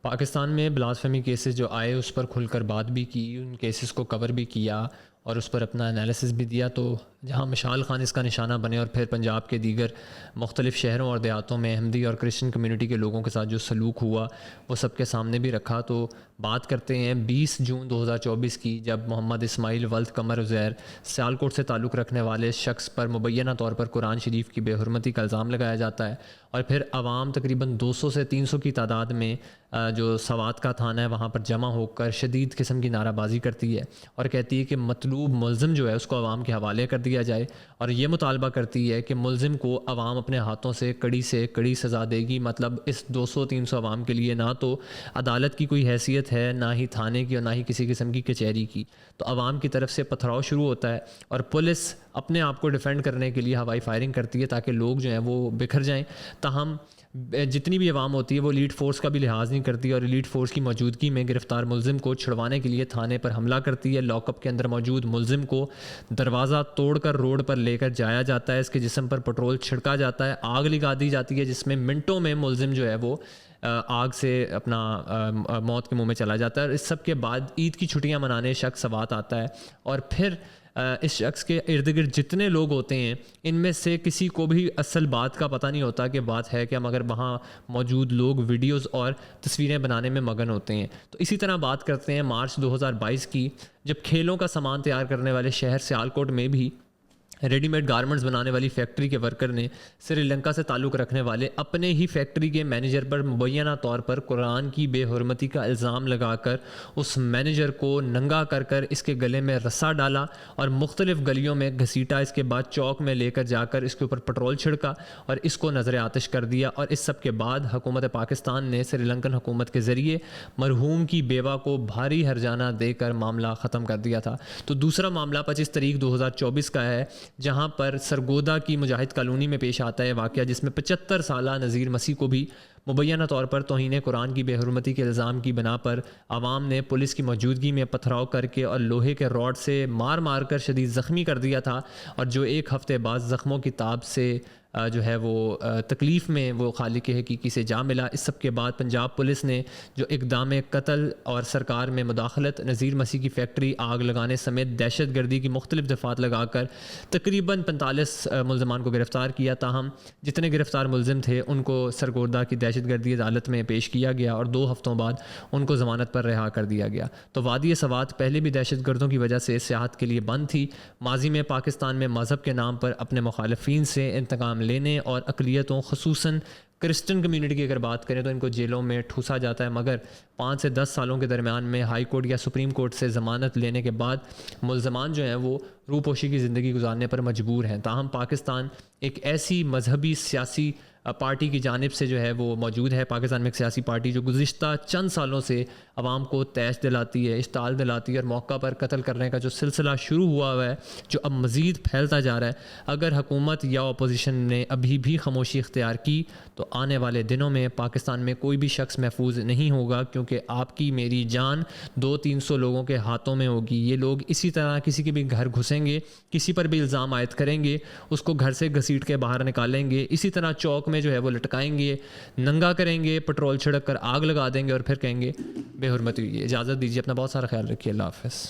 پاکستان میں blasphemy cases جو آئے اس پر کھل کر بات بھی کی، ان کیسز کو کور بھی کیا اور اس پر اپنا انالیسس بھی دیا. تو جہاں مشال خان اس کا نشانہ بنے اور پھر پنجاب کے دیگر مختلف شہروں اور دیہاتوں میں احمدی اور کرسچن کمیونٹی کے لوگوں کے ساتھ جو سلوک ہوا وہ سب کے سامنے بھی رکھا. تو بات کرتے ہیں 20 جون 2024 کی، جب محمد اسماعیل ولد قمر عزیر سیالکوٹ سے تعلق رکھنے والے شخص پر مبینہ طور پر قرآن شریف کی بے حرمتی کا الزام لگایا جاتا ہے اور پھر عوام تقریباً 200 سے 300 کی تعداد میں جو سوات کا تھانہ ہے وہاں پر جمع ہو کر شدید قسم کی نعرہ بازی کرتی ہے اور کہتی ہے کہ مطلوب ملزم جو ہے اس کو عوام کے حوالے کر دیا جائے، اور یہ مطالبہ کرتی ہے کہ ملزم کو عوام اپنے ہاتھوں سے کڑی سزا دے گی. مطلب اس 200-300 عوام کے لیے نہ تو عدالت کی کوئی حیثیت ہے، نہ ہی تھانے کی اور نہ ہی کسی قسم کی کچہری کی. تو عوام کی طرف سے پتھراؤ شروع ہوتا ہے اور پولیس اپنے آپ کو ڈیفینڈ کرنے کے لیے ہوائی فائرنگ کرتی ہے تاکہ لوگ جو ہیں وہ بکھر جائیں. تاہم جتنی بھی عوام ہوتی ہے وہ ایلیٹ فورس کا بھی لحاظ نہیں کرتی اور ایلیٹ فورس کی موجودگی میں گرفتار ملزم کو چھڑوانے کے لیے تھانے پر حملہ کرتی ہے. لاک اپ کے اندر موجود ملزم کو دروازہ توڑ کر روڈ پر لے کر جایا جاتا ہے، اس کے جسم پر پٹرول چھڑکا جاتا ہے، آگ لگا دی جاتی ہے جس میں منٹوں میں ملزم جو ہے وہ آگ سے اپنا موت کے منہ میں چلا جاتا ہے. اور اس سب کے بعد عید کی چھٹیاں منانے شخص سوات آتا ہے اور پھر اس شخص کے ارد گرد جتنے لوگ ہوتے ہیں ان میں سے کسی کو بھی اصل بات کا پتہ نہیں ہوتا کہ بات ہے کیا، مگر وہاں موجود لوگ ویڈیوز اور تصویریں بنانے میں مگن ہوتے ہیں. تو اسی طرح بات کرتے ہیں مارچ 2022 کی، جب کھیلوں کا سامان تیار کرنے والے شہر سیالکوٹ میں بھی ریڈی میڈ گارمنٹس بنانے والی فیکٹری کے ورکر نے سری لنکا سے تعلق رکھنے والے اپنے ہی فیکٹری کے مینیجر پر مبینہ طور پر قرآن کی بے حرمتی کا الزام لگا کر اس مینیجر کو ننگا کر کر اس کے گلے میں رسا ڈالا اور مختلف گلیوں میں گھسیٹا. اس کے بعد چوک میں لے کر جا کر اس کے اوپر پٹرول چھڑکا اور اس کو نظر آتش کر دیا. اور اس سب کے بعد حکومت پاکستان نے سری لنکن حکومت کے ذریعے مرحوم کی بیوہ کو بھاری ہرجانہ دے کر معاملہ ختم کر دیا تھا. تو دوسرا معاملہ 25 تاریخ 2024 کا ہے، جہاں پر سرگودا کی مجاہد کالونی میں پیش آتا ہے واقعہ، جس میں 75 سالہ نذیر مسیح کو بھی مبینہ طور پر توہین قرآن کی بے حرمتی کے الزام کی بنا پر عوام نے پولیس کی موجودگی میں پتھراؤ کر کے اور لوہے کے راڈ سے مار کر شدید زخمی کر دیا تھا. اور جو ایک ہفتے بعد زخموں کی تاب سے جو ہے وہ تکلیف میں وہ خالق حقیقی سے جا ملا. اس سب کے بعد پنجاب پولیس نے جو اقدام قتل اور سرکار میں مداخلت، نذیر مسیح کی فیکٹری آگ لگانے سمیت دہشت گردی کی مختلف دفعات لگا کر تقریباً 45 ملزمان کو گرفتار کیا. تاہم جتنے گرفتار ملزم تھے ان کو سرگودا کی دہشت گردی عدالت میں پیش کیا گیا اور 2 ہفتوں بعد ان کو ضمانت پر رہا کر دیا گیا. تو وادی سوات پہلے بھی دہشت گردوں کی وجہ سے سیاحت کے لیے بند تھی. ماضی میں پاکستان میں مذہب کے نام پر اپنے مخالفین سے انتقام لینے اور اقلیتوں خصوصاً کرسچن کمیونٹی کی اگر بات کریں تو ان کو جیلوں میں ٹھوسا جاتا ہے، مگر 5 سے 10 سالوں کے درمیان میں ہائی کورٹ یا سپریم کورٹ سے ضمانت لینے کے بعد ملزمان جو ہیں وہ روپوشی کی زندگی گزارنے پر مجبور ہیں. تاہم پاکستان ایک ایسی مذہبی سیاسی پارٹی کی جانب سے جو ہے وہ موجود ہے. پاکستان میں ایک سیاسی پارٹی جو گزشتہ چند سالوں سے عوام کو تیش دلاتی ہے، اشتعال دلاتی ہے اور موقع پر قتل کرنے کا جو سلسلہ شروع ہوا ہے جو اب مزید پھیلتا جا رہا ہے. اگر حکومت یا اپوزیشن نے ابھی بھی خاموشی اختیار کی تو آنے والے دنوں میں پاکستان میں کوئی بھی شخص محفوظ نہیں ہوگا، کیونکہ آپ کی میری جان 200-300 لوگوں کے ہاتھوں میں ہوگی. یہ لوگ اسی طرح کسی کے بھی گھر گھسیں گے، کسی پر بھی الزام عائد کریں گے، اس کو گھر سے گھسیٹ کے باہر نکالیں گے، اسی طرح چوک میں جو ہے وہ لٹکائیں گے، ننگا کریں گے، پٹرول چھڑک کر آگ لگا دیں گے اور پھر کہیں گے بے حرمتی ہوئی ہے. اجازت دیجیے، اپنا بہت سارا خیال رکھیے. اللہ حافظ.